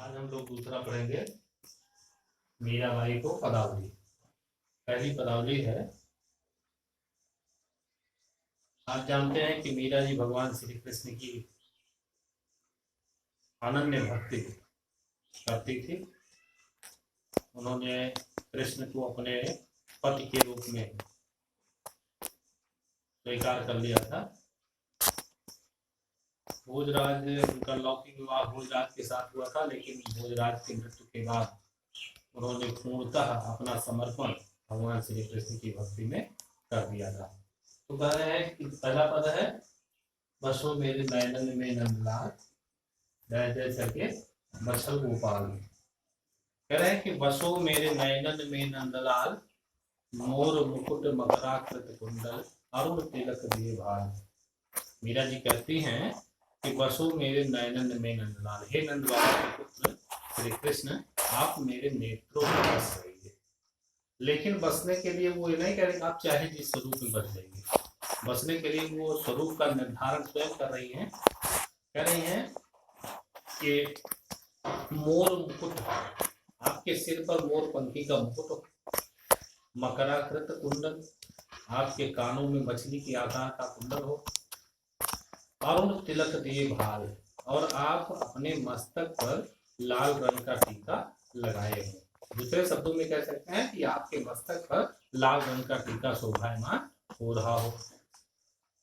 आज हम लोग दूसरा पढ़ेंगे मीराबाई को पदावली। पहली पदावली है। आप जानते हैं कि मीरा जी भगवान श्री कृष्ण की अनन्य भक्ति करती थी। उन्होंने कृष्ण को अपने पति के रूप में स्वीकार कर लिया था। भोजराज, उनका लौकिक विवाह भोजराज के साथ हुआ था, लेकिन भोजराज की मृत्यु के बाद उन्होंने पूर्णतः अपना समर्पण भगवान श्री कृष्ण की भक्ति में कर दिया था। तो कह रहे हैं कि पहला पद है, बसो मेरे नयनन में नंदलाल जय जय करके बछल गोपाल। कह रहे हैं कि बसो मेरे नयनन में नंदलाल मोर मुकुट मकराकृत कुंडल अरुण तिलक दिए भाल। मीरा जी कहती हैं कि बसो मेरे नयनन में नंदलाल, हे नंद बाबा के पुत्र श्री कृष्ण, आप मेरे नेत्रों में बस जाइए। लेकिन बसने के लिए वो ये नहीं कह रहे आप चाहे जिस स्वरूप में बस जाइए। बसने के लिए वो स्वरूप का निर्धारण स्वयं कर रही हैं। कह रही हैं कि मोर मुकुट, आपके सिर पर मोर पंखी का मुकुट हो, मकराकृत कुंडल, आपके कानों में मछली के आकार का कुंडल हो, अरुण तिलक दिए भाल, और आप अपने मस्तक पर लाल रंग का टीका लगाए हो। दूसरे शब्दों में कह सकते हैं कि आपके मस्तक पर लाल रंग का टीका शोभायमान हो रहा हो।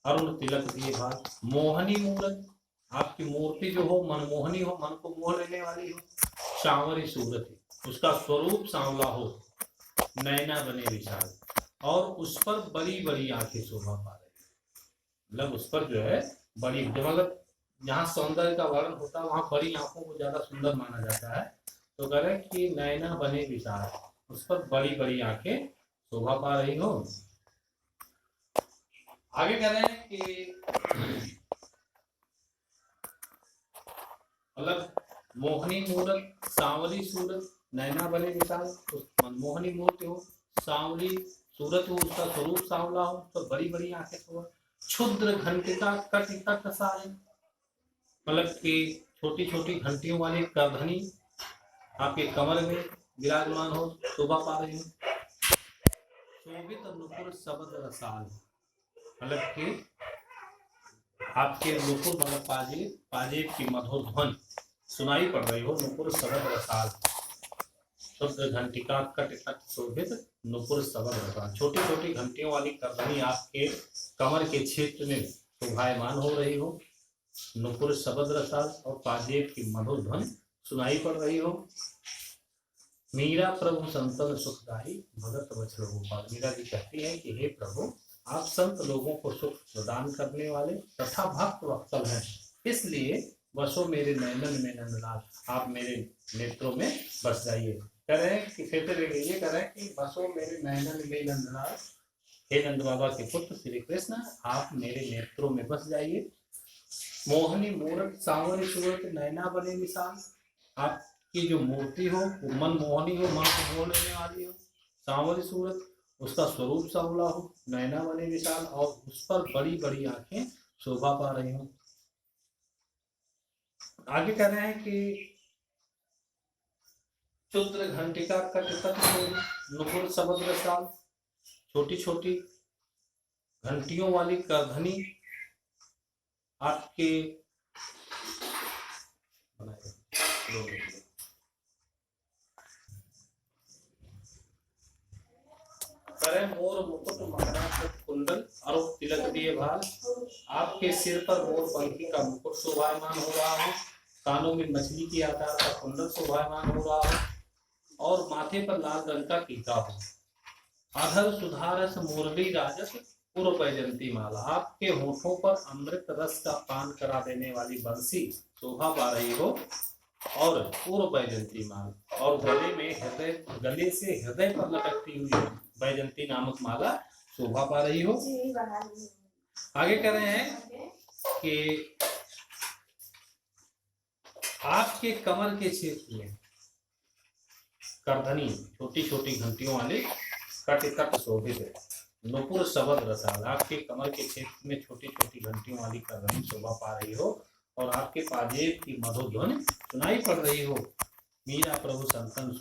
अरुण तिलक दिए भाल, मोहनी मूरत, आपकी मूर्ति जो हो मनमोहनी हो, मन को मोह लेने वाली हो। सांवरी सूरत, उसका स्वरूप सांवला हो। नैना बने विशाल, और उस पर बड़ी बड़ी आंखें शोभा पा रही, मतलब उस पर जो है बड़ी, मतलब जहाँ सौंदर्य का वर्णन होता है वहां बड़ी आंखों को ज्यादा सुंदर माना जाता है। तो कह रहे हैं कि नैना बने विशाल, उस पर बड़ी बड़ी आंखें शोभा पा रही हो। आगे कह रहे हैं कि मतलब मोहनी मूरत, सांवली सूरत, नैना बने विशाल, मनमोहनी मूर्ति हो, सांवली सूरत हो, उसका स्वरूप सांवला हो, तो बड़ी बड़ी आंखें हो। क्षुद्र घंटिका कट कट सारे, मतलब कि छोटी छोटी घंटियों वाली करधनी आपके कमर में विराजमान हो, शोभा पा रही हो। शोभित नुपुर शब्द रसाल, मतलब कि आपके नुपुर मतलब पाजेब की मधुर ध्वनि सुनाई पड़ रही हो। नुपुर शब्द रसाल, शुद्ध घंटिका कट कट शोभित नुपुर शब्द रसाल, छोटी छोटी घंटियों वाली करधनी आपके कमर के क्षेत्र में शोभायमान हो रही हो। नुपुर शब्द रसाल और पाजेब की मधुर ध्वनि सुनाई पड़ रही हो। मीरा प्रभु संतन सुखदाई भगत वचन गोपाल। मीरा जी कहती है कि हे प्रभु, आप संत लोगों को सुख प्रदान करने वाले तथा भक्त वत्सल हैं, इसलिए बसो मेरे नयनन में नंदलाल, आप मेरे नेत्रों में बस जाइए। कह रहे हैं कि फिर ये कह रहे हैं कि बसो मेरे नयनन में नंदलाल, हे नंद बाबा के पुत्र श्री कृष्ण, आप मेरे नेत्रों में बस जाइए। मोहनी मूरत सांवरी सूरत नैना बने विशाल, आपकी जो मूर्ति हो वो मन मोहनी हो, मन को मोह लेने वाली हो। सांवरी सूरत, उसका स्वरूप सांवला हो। नैना बने विशाल, और उस पर बड़ी बड़ी आंखें शोभा पा रही हो। आगे कह रहे हैं कि क्षुद्र घंटिका कट कट नुपुर शब्द रसाल, छोटी छोटी घंटियों वाली करधनी आपके करे मोर मुकुट मकराकृत कुंडल और तिलक दिए भाल, आपके सिर पर मोर पंखी का मुकुट शोभायमान हो रहा हो, कानों में मछली की आकार का कुंडल शोभायमान हो रहा हो, और माथे पर लाल रंग का टीका हो। अधर सुधारस मुरली राजस पूर्व पैजंती माला, आपके होठों पर अमृत रस का पान करा देने वाली बंसी शोभा पा रही हो। और पूर्व बैजंती माला, और गले में हृदय, गले से हृदय पर लटकती हुई बैजंती नामक माला शोभा पा रही हो। आगे कह रहे हैं कि आपके कमर के क्षेत्र में करधनी, छोटी छोटी घंटियों वाले कट कट शोभित है। नुपुर शब्द रसाल, आपके कमर के क्षेत्र में छोटी छोटी घंटियों वाली करधनी शोभा पा रही हो, और आपके पाजेब की मधुर ध्वनि सुनाई पड़ रही हो। मीरा प्रभु संतन